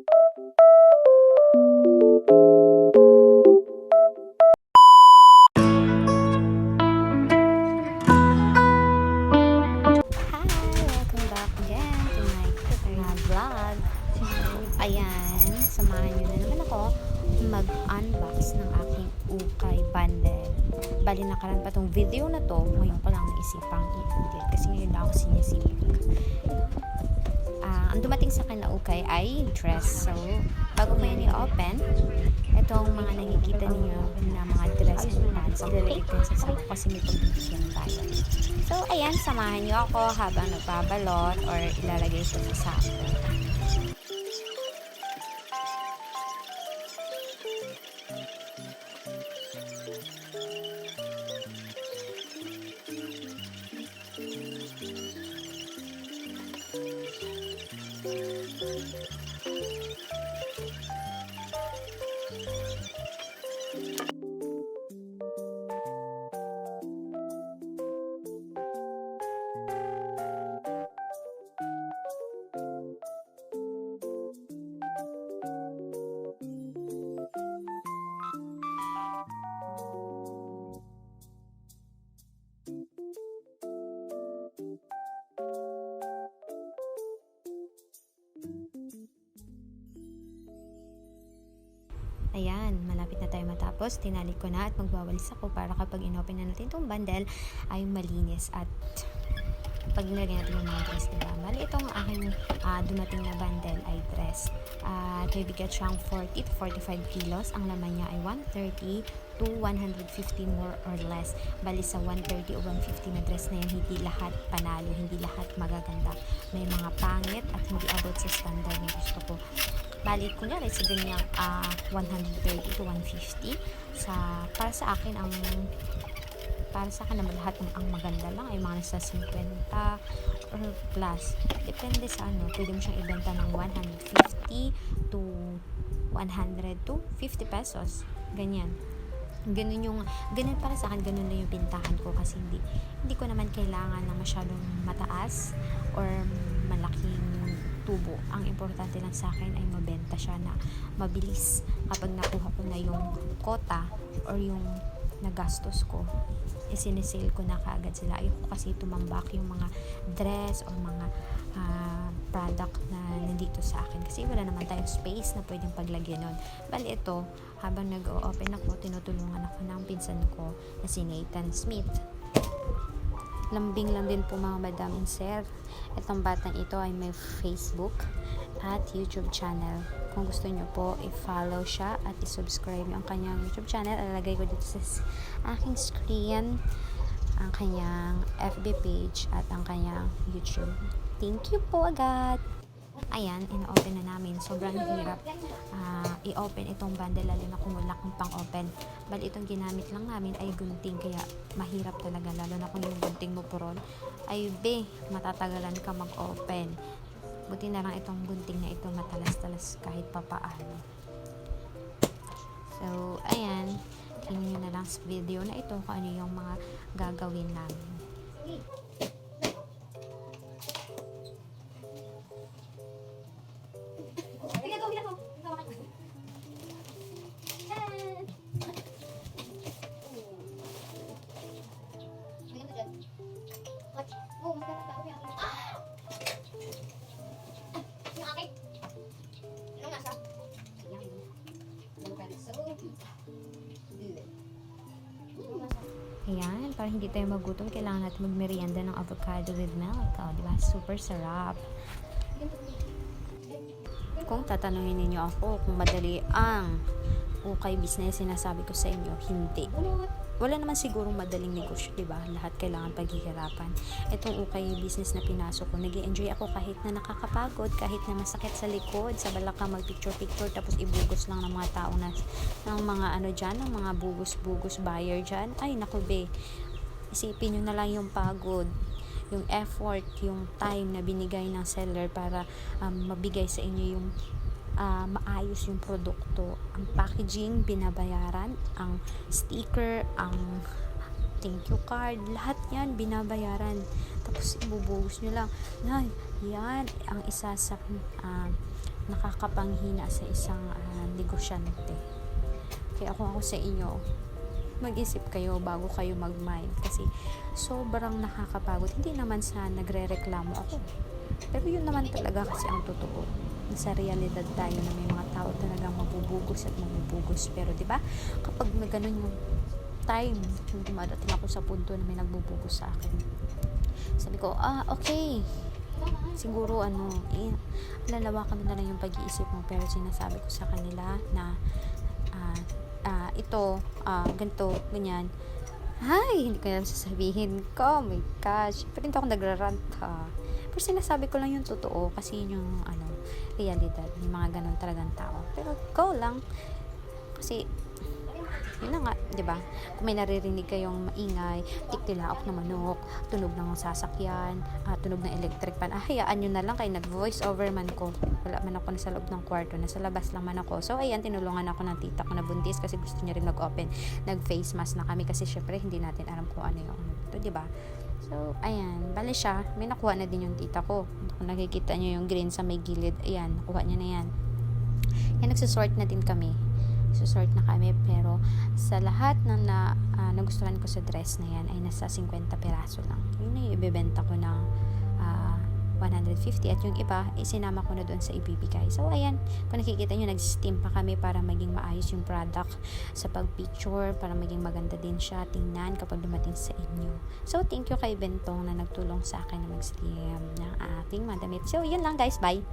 Welcome back again to my vlog. Ayan, samahan nyo na naman ako mag-unbox ng aking ukay bundle. Bali nakaran pa tong video na to, ngayon ko lang naisipang i-edit kasi ngayon lang ako sinisipag. Ang dumating sa akin na ukay ay dress. So, bago ko yan i-open, itong mga nakikita ninyo na mga dress and pants, ilalagay ko sa sako kasi may pag-bibigyan tayo. So, ayan, samahan nyo ako habang nagbabalot or ilalagay siya sa sako. Ayan, malapit na tayo matapos. Tinalik ko na at magwawalis ako para kapag inopen na natin itong bundle ay malinis at pag nilagyan natin yung mga dress, diba? Bali, itong aking dumating na bundle ay dress. May bigat siyang 40 to 45 kilos. Ang laman niya ay 130 to 150 more or less. Bali, sa 130 o 150 na dress na yan, hindi lahat panalo, hindi lahat magaganda. May mga pangit at hindi abot sa standard na gusto ko. Bali, kunyari sa ganyang 130 to 150. Para sa akin naman lahat ang maganda lang ay mga nasa 50 or plus. Depende sa pwede mo siyang ibenta ng 150 to 100 to 50 pesos. Ganyan para sa akin, ganun na yung pintahan ko kasi hindi ko naman kailangan na masyadong mataas or malaking tubo. Ang importante lang sa akin ay mabenta siya na mabilis kapag nakuha ko na yung quota or yung nagastos ko, isinisale ko na kaagad sila. Ayoko kasi tumambak yung mga dress or mga product na nandito sa akin kasi wala naman tayong space na pwedeng paglagyan nun. Bali ito, habang nag-open ako, tinutulungan ako ng pinsan ko na si Nathan Smith. Lambing lang din po mga madam and sir. Itong batang ito ay may Facebook at YouTube channel. Kung gusto nyo po, i-follow siya at i-subscribe ang kanyang YouTube channel. Ilalagay ko dito sa aking screen ang kanyang FB page at ang kanyang YouTube. Thank you po agad! Ayan, ina-open na namin. Sobrang hirap i-open itong bundle lalo na kung wala kang pang-open. Bali, itong ginamit lang namin ay gunting kaya mahirap talaga lalo na kung yung gunting mo puron ay matatagalan ka mag-open. Buti na lang itong gunting na ito matalas-talas kahit papaano. So, ayan. Tingnan nyo na lang sa video na ito kung ano yung mga gagawin namin. Ayan, para hindi tayo magutom, kailangan natin magmerienda ng avocado with milk. Diba? Super sarap. Kung tatanungin ninyo ako kung madali ang ukay business, sinasabi ko sa inyo, hindi. Wala naman sigurong madaling negosyo, diba? Lahat kailangan paghihirapan. Itong ukay business na pinasok ko, nag-enjoy ako kahit na nakakapagod, kahit na masakit sa likod, sa balakang mag-picture-picture, tapos ibugos lang ng mga tao ng mga dyan, ng mga bugos-bugos buyer dyan. Ay, naku be. Isipin nyo na lang yung pagod, yung effort, yung time na binigay ng seller para mabigay sa inyo yung maayos yung produkto. Ang packaging, binabayaran. Ang sticker, ang thank you card, lahat yan binabayaran. Tapos ibubuhos nyo lang. Yan ang isa sa nakakapanghina sa isang negosyante. Kaya kung ako sa inyo, mag-isip kayo bago kayo mag-mind kasi sobrang nakakapagod. Hindi naman sa nagre-reklamo ako, pero yun naman talaga kasi ang totoo. Sa realidad tayo na may mga tao talagang mabubugos at mamubugos. Pero 'di ba, kapag may ganun yung time, yung dumadating ako sa punto na may nagbubugos sa akin, sabi ko, okay, siguro lalawakan mo na lang yung pag-iisip mo. Pero sinasabi ko sa kanila na ito, ganito, ganyan. Ay, hindi ko na sasabihin ko. Oh my gosh. Pero hindi ako nagrarant ha. Pero sinasabi ko lang yung totoo kasi yun yung realidad. May mga ganun talagang tao. Pero go lang. Kasi yun na nga, 'di ba? Kung may naririnig kayong maingay, tiktilaok ng manok, tunog ng sasakyan, tunog ng electric pan, hayaan nyo na lang kay nag-voice over man ko. Wala man ako nasa loob ng kwarto, nasa labas lang man ako. So ayan, tinulungan ako ng tita ko na buntis kasi gusto niya rin mag-open. Nag-face mask na kami kasi syempre hindi natin alam kung ano yung ito, 'di ba? So ayan, bale siya, may nakuha na din yung tita ko. Kung nakikita niyo yung green sa may gilid, ayan, nakuha niya na yan. Yan, nagsisort na din kami. Susort na kami, pero sa lahat ng nagustuhan ko sa dress na yan ay nasa 50 piraso lang. Yun na yung ibebenta ko ng 150 at yung iba isinama ko na doon sa ibibigay. So ayan, kung nakikita nyo, nag-steam pa kami para maging maayos yung product sa pag-picture, para maging maganda din siya tingnan kapag dumating sa inyo. So thank you kay Bentong na nagtulong sa akin na mag-steam ng ating madamit. So yun lang guys, bye!